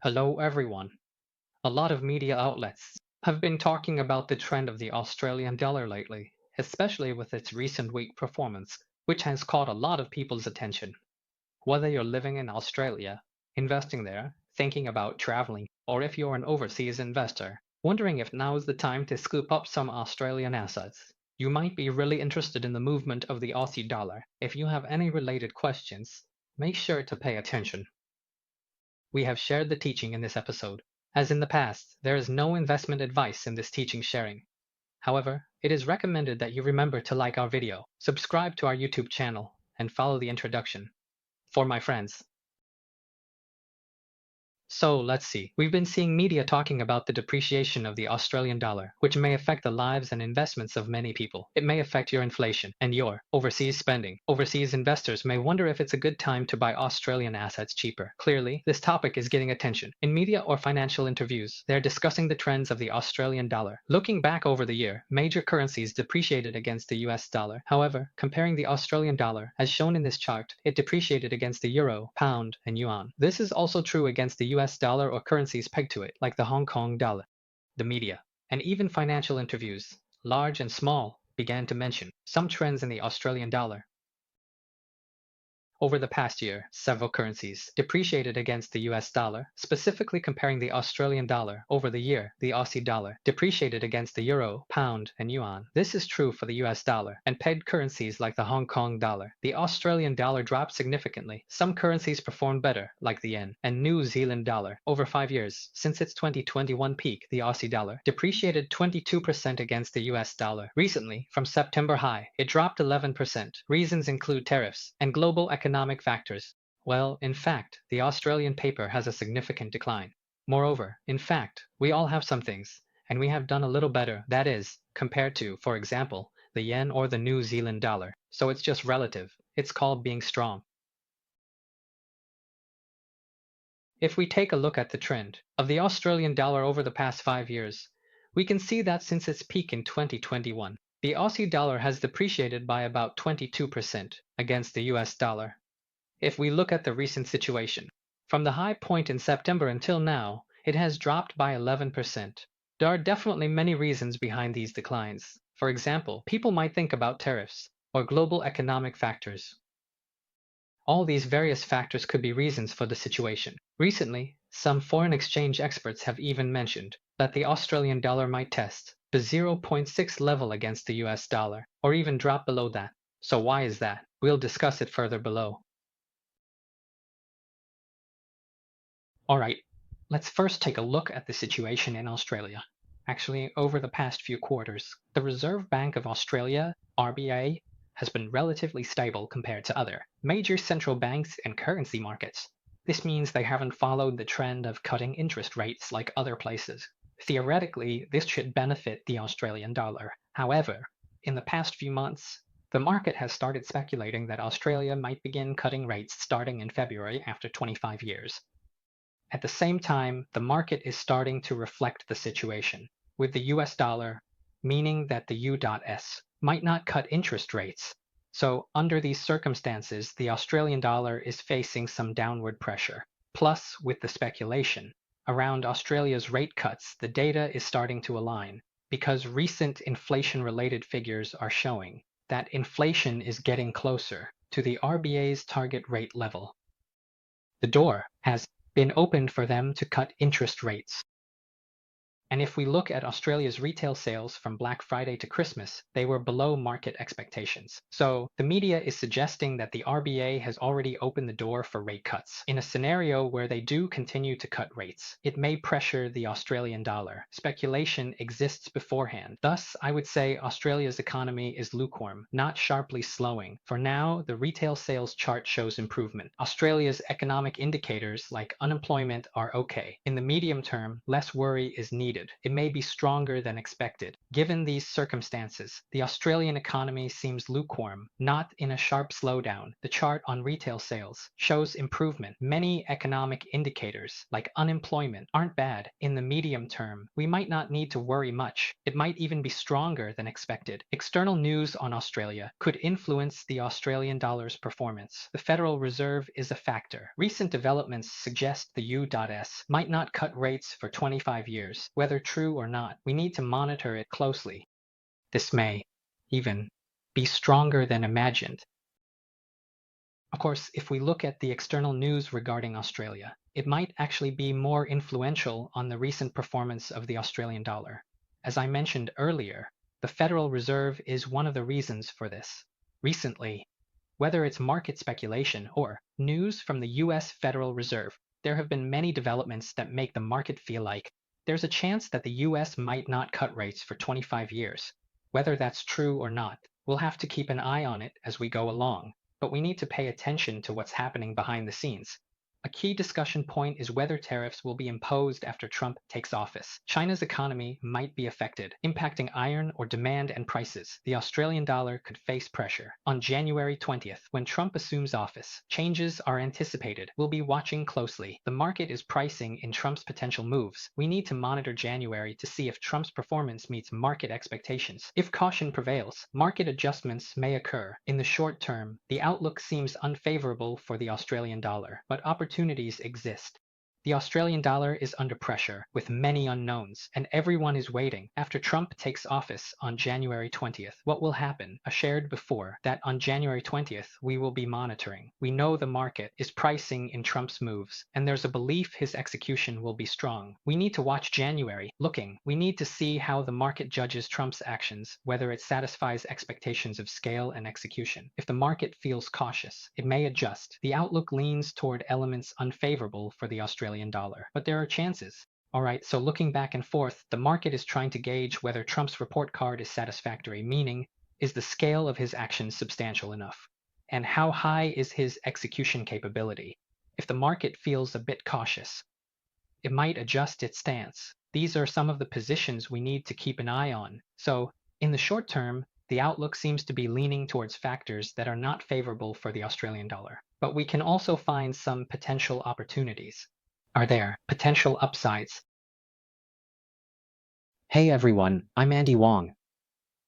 Hello, everyone. A lot of media outlets have been talking about the trend of the Australian dollar lately, especially with its recent weak performance, which has caught a lot of people's attention. Whether you're living in Australia, investing there, thinking about traveling, or if you're an overseas investor, wondering if now is the time to scoop up some Australian assets, you might be really interested in the movement of the Aussie dollar. If you have any related questions, make sure to pay attention. We have shared the teaching in this episode. As in the past, there is no investment advice in this teaching sharing. However, it is recommended that you remember to like our video, subscribe to our YouTube channel, and follow the introduction. For my friends, so let's see. We've been seeing media talking about the depreciation of the Australian dollar, which may affect the lives and investments of many people. It may affect your inflation and your overseas spending. Overseas investors may wonder if it's a good time to buy Australian assets cheaper. Clearly, this topic is getting attention. In media or financial interviews, they're discussing the trends of the Australian dollar. Looking back over the year, major currencies depreciated against the US dollar. However, comparing the Australian dollar, as shown in this chart, it depreciated against the euro, pound, and yuan. This is also true against the US dollar or currencies pegged to it, like the Hong Kong dollar. The media, and even financial interviews, large and small, began to mention some trends in the Australian dollar. Over the past year, several currencies depreciated against the US dollar, specifically comparing the Australian dollar. Over the year, the Aussie dollar depreciated against the euro, pound, and yuan. This is true for the US dollar and pegged currencies like the Hong Kong dollar. The Australian dollar dropped significantly. Some currencies performed better, like the yen and New Zealand dollar. Over 5 years, since its 2021 peak, the Aussie dollar depreciated 22% against the US dollar. Recently, from September high, it dropped 11%. Reasons include tariffs and global economic factors. Well, in fact, the Australian paper has a significant decline. Moreover, in fact, we all have some things, and we have done a little better, that is, compared to, for example, the yen or the New Zealand dollar. So it's just relative. It's called being strong. If we take a look at the trend of the Australian dollar over the past 5 years, we can see that since its peak in 2021, the Aussie dollar has depreciated by about 22% against the US dollar. If we look at the recent situation, from the high point in September until now, it has dropped by 11%. There are definitely many reasons behind these declines. For example, people might think about tariffs or global economic factors. All these various factors could be reasons for the situation. Recently, some foreign exchange experts have even mentioned that the Australian dollar might test the 0.6 level against the US dollar, or even drop below that. So why is that? We'll discuss it further below. Alright, let's first take a look at the situation in Australia. Actually, over the past few quarters, the Reserve Bank of Australia, RBA, has been relatively stable compared to other major central banks and currency markets. This means they haven't followed the trend of cutting interest rates like other places. Theoretically, this should benefit the Australian dollar. However, in the past few months, the market has started speculating that Australia might begin cutting rates starting in February after 25 years. At the same time, the market is starting to reflect the situation, with the US dollar meaning that the U.S. might not cut interest rates. So, under these circumstances, the Australian dollar is facing some downward pressure. Plus, with the speculation around Australia's rate cuts, the data is starting to align, because recent inflation-related figures are showing that inflation is getting closer to the RBA's target rate level. The door has been opened for them to cut interest rates. And if we look at Australia's retail sales from Black Friday to Christmas, they were below market expectations. So the media is suggesting that the RBA has already opened the door for rate cuts. In a scenario where they do continue to cut rates, it may pressure the Australian dollar. Speculation exists beforehand. Thus, I would say Australia's economy is lukewarm, not sharply slowing. For now, the retail sales chart shows improvement. Australia's economic indicators like unemployment are okay. In the medium term, less worry is needed. expected. It may be stronger than expected. Given these circumstances, the Australian economy seems lukewarm, not in a sharp slowdown. The chart on retail sales shows improvement. Many economic indicators, like unemployment, aren't bad. In the medium term, we might not need to worry much. It might even be stronger than expected. External news on Australia could influence the Australian dollar's performance. The Federal Reserve is a factor. Recent developments suggest the U.S. might not cut rates for 25 years. Whether true or not, we need to monitor it closely. This may even be stronger than imagined. Of course, if we look at the external news regarding Australia, it might actually be more influential on the recent performance of the Australian dollar. As I mentioned earlier, the Federal Reserve is one of the reasons for this. Recently, whether it's market speculation or news from the US Federal Reserve, there have been many developments that make the market feel like there's a chance that the US might not cut rates for 25 years. Whether that's true or not, we'll have to keep an eye on it as we go along, but we need to pay attention to what's happening behind the scenes. A key discussion point is whether tariffs will be imposed after Trump takes office. China's economy might be affected, impacting iron ore demand and prices. The Australian dollar could face pressure. On January 20th, when Trump assumes office, changes are anticipated. We'll be watching closely. The market is pricing in Trump's potential moves. We need to monitor January to see if Trump's performance meets market expectations. If caution prevails, market adjustments may occur. In the short term, the outlook seems unfavorable for the Australian dollar, but opportunities exist. The Australian dollar is under pressure, with many unknowns, and everyone is waiting. After Trump takes office on January 20th, what will happen? I shared before that on January 20th, we will be monitoring. We know the market is pricing in Trump's moves, and there's a belief his execution will be strong. We need to watch January. We need to see how the market judges Trump's actions, whether it satisfies expectations of scale and execution. If the market feels cautious, it may adjust. The outlook leans toward elements unfavorable for the Australian dollar, but there are chances. Alright, so looking back and forth, the market is trying to gauge whether Trump's report card is satisfactory, meaning, is the scale of his actions substantial enough? And how high is his execution capability? If the market feels a bit cautious, it might adjust its stance. These are some of the positions we need to keep an eye on. So, in the short term, the outlook seems to be leaning towards factors that are not favorable for the Australian dollar. But we can also find some potential opportunities. Are there potential upsides? Hey everyone, I'm Andy Wong.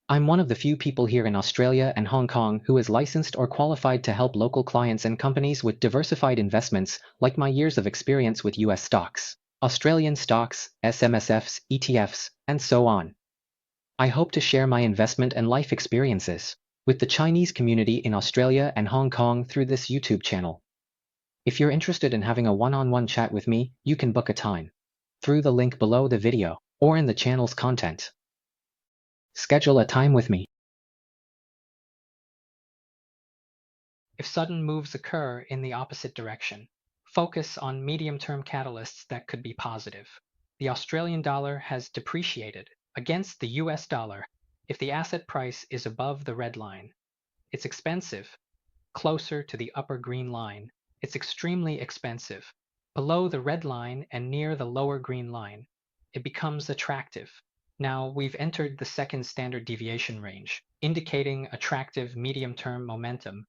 I'm one of the few people here in Australia and Hong Kong who is licensed or qualified to help local clients and companies with diversified investments, like my years of experience with US stocks, Australian stocks, SMSFs, ETFs, and so on. I hope to share my investment and life experiences with the Chinese community in Australia and Hong Kong through this YouTube channel. If you're interested in having a one-on-one chat with me, you can book a time through the link below the video or in the channel's content. Schedule a time with me. If sudden moves occur in the opposite direction, focus on medium-term catalysts that could be positive. The Australian dollar has depreciated against the US dollar if the asset price is above the red line. It's expensive, closer to the upper green line. It's extremely expensive. Below the red line and near the lower green line, it becomes attractive. Now we've entered the second standard deviation range, indicating attractive medium-term momentum.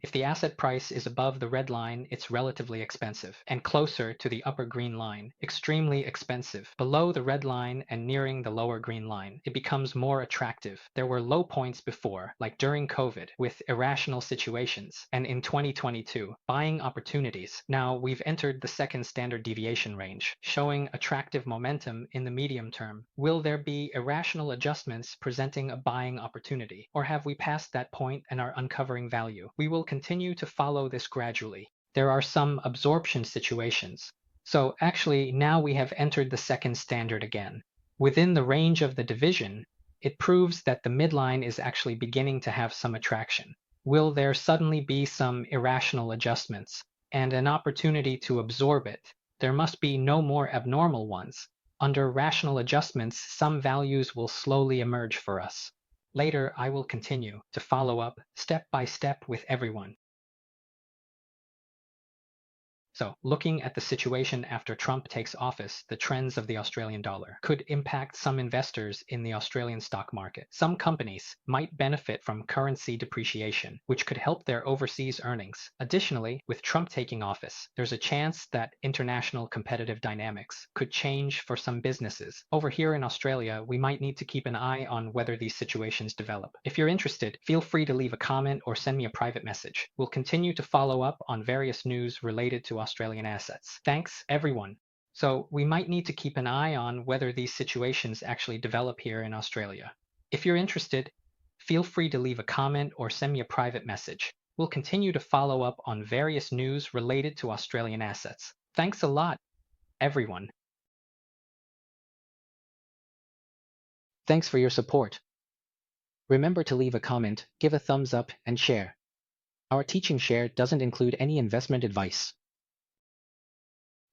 If the asset price is above the red line, it's relatively expensive, and closer to the upper green line, extremely expensive. Below the red line and nearing the lower green line, it becomes more attractive. There were low points before, like during COVID, with irrational situations, and in 2022, buying opportunities. Now we've entered the second standard deviation range, showing attractive momentum in the medium term. Will there be irrational adjustments presenting a buying opportunity, or have we passed that point and are uncovering value? We will continue to follow this gradually. There are some absorption situations. So actually now we have entered the second standard again. Within the range of the division, it proves that the midline is actually beginning to have some attraction. Will there suddenly be some irrational adjustments and an opportunity to absorb it? There must be no more abnormal ones. Under rational adjustments, some values will slowly emerge for us. Later, I will continue to follow up step by step with everyone. So, looking at the situation after Trump takes office, the trends of the Australian dollar could impact some investors in the Australian stock market. Some companies might benefit from currency depreciation, which could help their overseas earnings. Additionally, with Trump taking office, there's a chance that international competitive dynamics could change for some businesses. Over here in Australia, we might need to keep an eye on whether these situations develop. If you're interested, feel free to leave a comment or send me a private message. We'll continue to follow up on various news related to Australian assets. Thanks, everyone. So we might need to keep an eye on whether these situations actually develop here in Australia. If you're interested, feel free to leave a comment or send me a private message. We'll continue to follow up on various news related to Australian assets. Thanks a lot, everyone. Thanks for your support. Remember to leave a comment, give a thumbs up, and share. Our teaching share doesn't include any investment advice.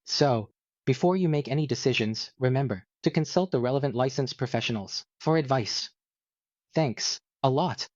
So, before you make any decisions, remember to consult the relevant licensed professionals for advice. Thanks a lot.